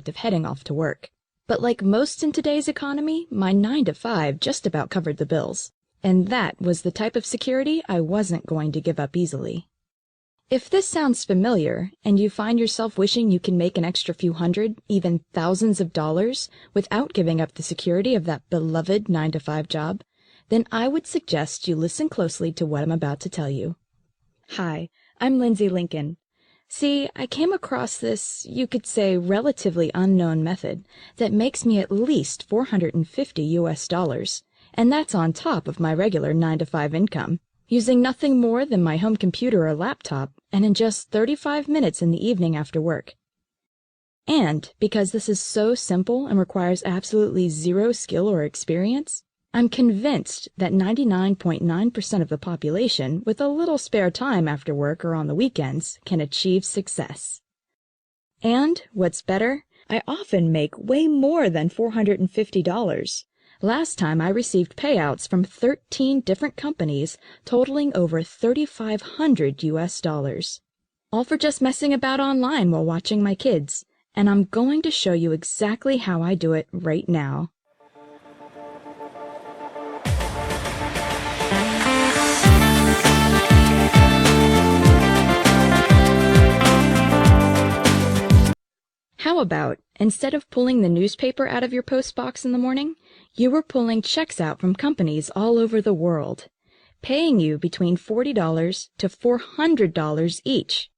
prospect of heading off to work. But like most in today's economy, my 9 to 5 just about covered the bills. And that was the type of security I wasn't going to give up easily. If this sounds familiar, and you find yourself wishing you can make an extra few hundred, even thousands of dollars, without giving up the security of that beloved 9 to 5 job, then I would suggest you listen closely to what I'm about to tell you. Hi, I'm Lindsay Lincoln. See, I came across this, you could say, relatively unknown method that makes me at least $450 US, and that's on top of my regular 9 to 5 income, using nothing more than my home computer or laptop, and in just 35 minutes in the evening after work. And because this is so simple and requires absolutely zero skill or experience, I'm convinced that 99.9% of the population with a little spare time after work or on the weekends can achieve success. And, what's better, I often make way more than $450. Last time I received payouts from 13 different companies totaling over $3,500 US. All for just messing about online while watching my kids, and I'm going to show you exactly how I do it right now. How about, instead of pulling the newspaper out of your postbox in the morning, you were pulling checks out from companies all over the world, paying you between $40 to $400 each,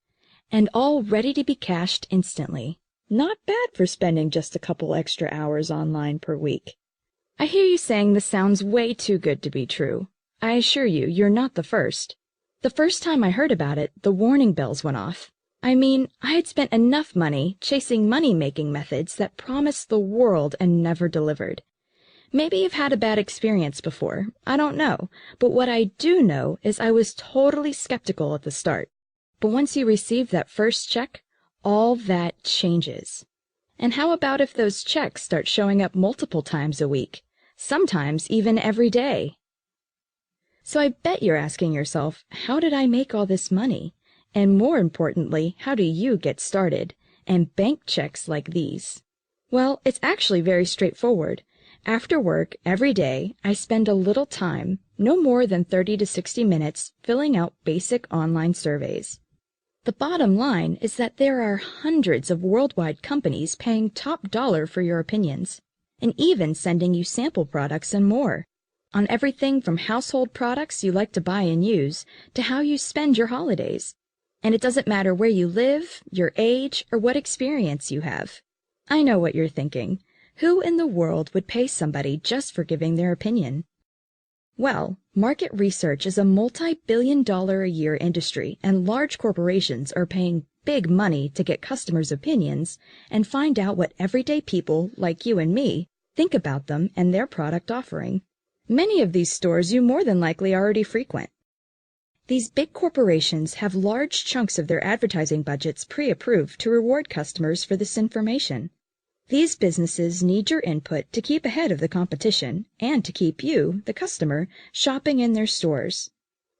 and all ready to be cashed instantly. Not bad for spending just a couple extra hours online per week. I hear you saying this sounds way too good to be true. I assure you, you're not the first. The first time I heard about it, the warning bells went off. I mean, I had spent enough money chasing money-making methods that promised the world and never delivered. Maybe you've had a bad experience before, I don't know, but what I do know is I was totally skeptical at the start. But once you receive that first check, all that changes. And how about if those checks start showing up multiple times a week, sometimes even every day? So I bet you're asking yourself, how did I make all this money? And more importantly, how do you get started and bank checks like these? Well, it's actually very straightforward. After work, every day, I spend a little time, no more than 30 to 60 minutes, filling out basic online surveys. The bottom line is that there are hundreds of worldwide companies paying top dollar for your opinions, and even sending you sample products and more, on everything from household products you like to buy and use to how you spend your holidays. And it doesn't matter where you live, your age, or what experience you have. I know what you're thinking. Who in the world would pay somebody just for giving their opinion? Well, market research is a multi-billion-dollar-a-year industry, and large corporations are paying big money to get customers' opinions and find out what everyday people, like you and me, think about them and their product offering. Many of these stores you more than likely already frequent. These big corporations have large chunks of their advertising budgets pre-approved to reward customers for this information. These businesses need your input to keep ahead of the competition and to keep you, the customer, shopping in their stores.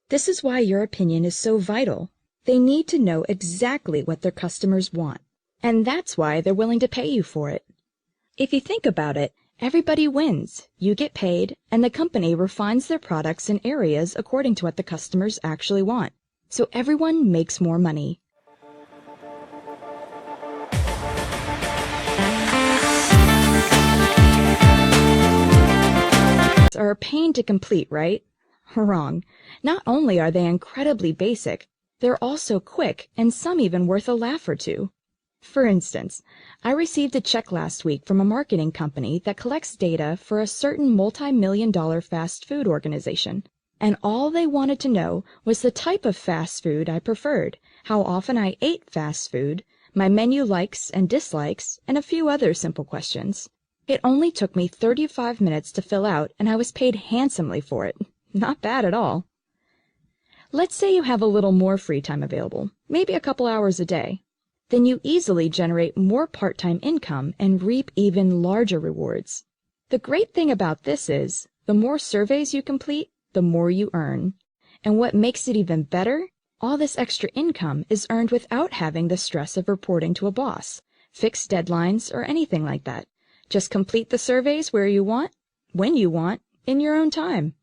This is why your opinion is so vital. They need to know exactly what their customers want, and that's why they're willing to pay you for it. If you think about it, everybody wins. You get paid, and the company refines their products in areas according to what the customers actually want. So everyone makes more money. Are a pain to complete, right? Wrong. Not only are they incredibly basic, they're also quick and some even worth a laugh or two. For instance, I received a check last week from a marketing company that collects data for a certain multi-million-dollar fast food organization, and all they wanted to know was the type of fast food I preferred, how often I ate fast food, my menu likes and dislikes, and a few other simple questions. It only took me 35 minutes to fill out, and I was paid handsomely for it. Not bad at all. Let's say you have a little more free time available, maybe a couple hours a day. Then you easily generate more part-time income and reap even larger rewards. The great thing about this is, the more surveys you complete, the more you earn. And what makes it even better? All this extra income is earned without having the stress of reporting to a boss, fixed deadlines, or anything like that. Just complete the surveys where you want, when you want, in your own time.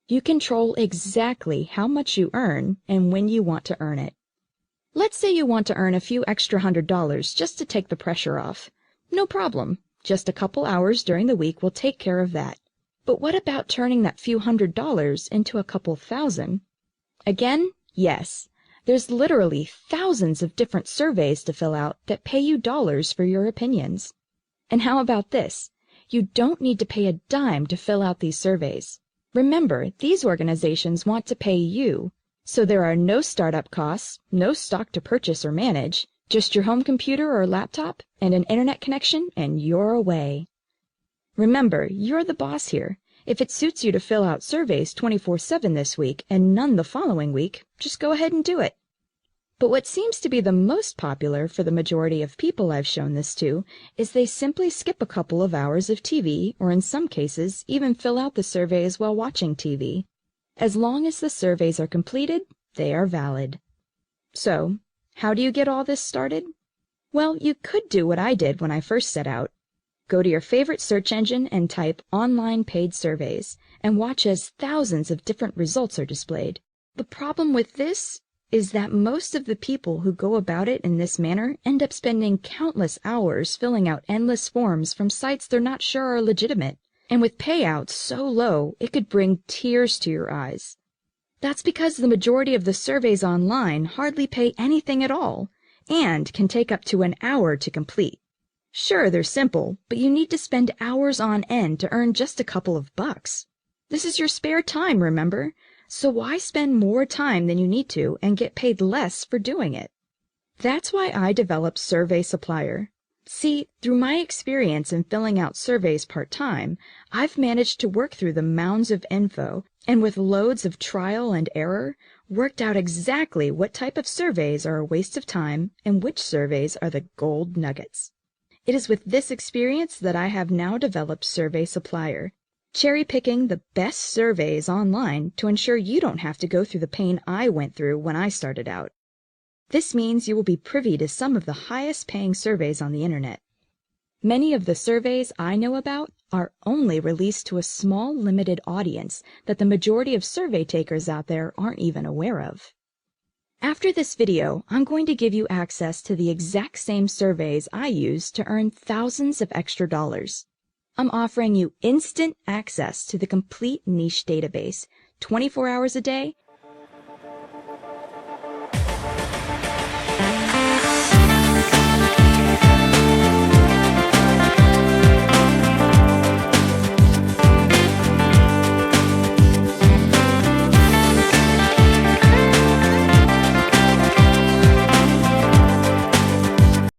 You control exactly how much you earn and when you want to earn it. Let's say you want to earn a few extra $100 just to take the pressure off. No problem. Just a couple hours during the week will take care of that. But what about turning that few $100 into a couple thousand? Again, yes. There's literally thousands of different surveys to fill out that pay you dollars for your opinions. And how about this? You don't need to pay a dime to fill out these surveys. Remember, these organizations want to pay you. So there are no startup costs, no stock to purchase or manage, just your home computer or laptop and an internet connection, and you're away. Remember, you're the boss here. If it suits you to fill out surveys 24/7 this week and none the following week, just go ahead and do it. But what seems to be the most popular for the majority of people I've shown this to is they simply skip a couple of hours of TV, or in some cases, even fill out the surveys while watching TV. As long as the surveys are completed, they are valid. So, how do you get all this started? Well, you could do what I did when I first set out. Go to your favorite search engine and type online paid surveys, and watch as thousands of different results are displayed. The problem with this is that most of the people who go about it in this manner end up spending countless hours filling out endless forms from sites they're not sure are legitimate, and with payouts so low it could bring tears to your eyes. That's because the majority of the surveys online hardly pay anything at all, and can take up to an hour to complete. Sure, they're simple, but you need to spend hours on end to earn just a couple of bucks. This is your spare time, remember? So why spend more time than you need to and get paid less for doing it? That's why I developed Survey Supplier. See, through my experience in filling out surveys part-time, I've managed to work through the mounds of info, and with loads of trial and error, worked out exactly what type of surveys are a waste of time and which surveys are the gold nuggets. It is with this experience that I have now developed Survey Supplier, cherry-picking the best surveys online to ensure you don't have to go through the pain I went through when I started out. This means you will be privy to some of the highest-paying surveys on the internet. Many of the surveys I know about are only released to a small, limited audience that the majority of survey takers out there aren't even aware of. After this video, I'm going to give you access to the exact same surveys I use to earn thousands of extra dollars. I'm offering you instant access to the complete niche database, 24 hours a day,